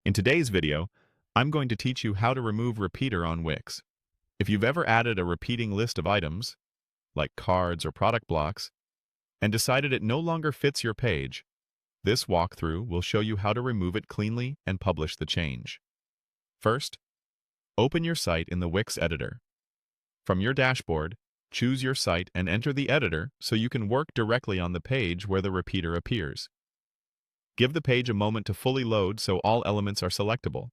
In today's video, I'm going to teach you how to remove repeater on Wix. If you've ever added a repeating list of items, like cards or product blocks, and decided it no longer fits your page, this walkthrough will show you how to remove it cleanly and publish the change. First, open your site in the Wix editor. From your dashboard, choose your site and enter the editor so you can work directly on the page where the repeater appears. Give the page a moment to fully load so all elements are selectable.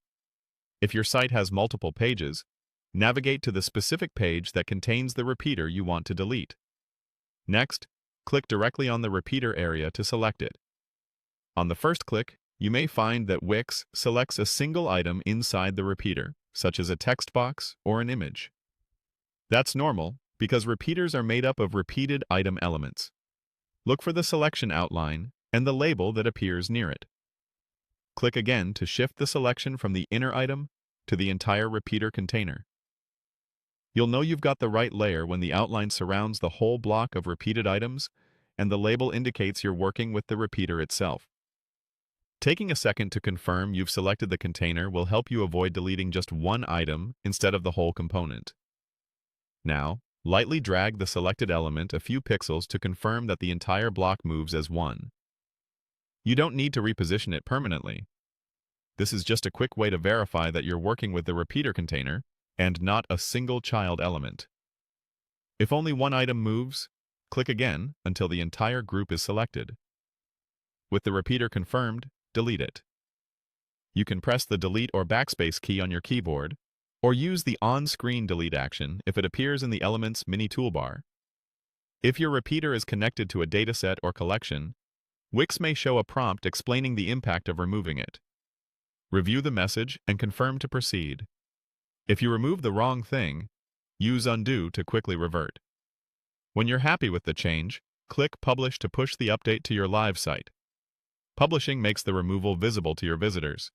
If your site has multiple pages, navigate to the specific page that contains the repeater you want to delete. Next, click directly on the repeater area to select it. On the first click, you may find that Wix selects a single item inside the repeater, such as a text box or an image. That's normal because repeaters are made up of repeated item elements. Look for the selection outline and the label that appears near it. Click again to shift the selection from the inner item to the entire repeater container. You'll know you've got the right layer when the outline surrounds the whole block of repeated items and the label indicates you're working with the repeater itself. Taking a second to confirm you've selected the container will help you avoid deleting just one item instead of the whole component. Now, lightly drag the selected element a few pixels to confirm that the entire block moves as one. You don't need to reposition it permanently. This is just a quick way to verify that you're working with the repeater container and not a single child element. If only one item moves, click again until the entire group is selected. With the repeater confirmed, delete it. You can press the delete or backspace key on your keyboard, or use the on-screen delete action if it appears in the Elements mini toolbar. If your repeater is connected to a dataset or collection, Wix may show a prompt explaining the impact of removing it. Review the message and confirm to proceed. If you remove the wrong thing, use undo to quickly revert. When you're happy with the change, click Publish to push the update to your live site. Publishing makes the removal visible to your visitors.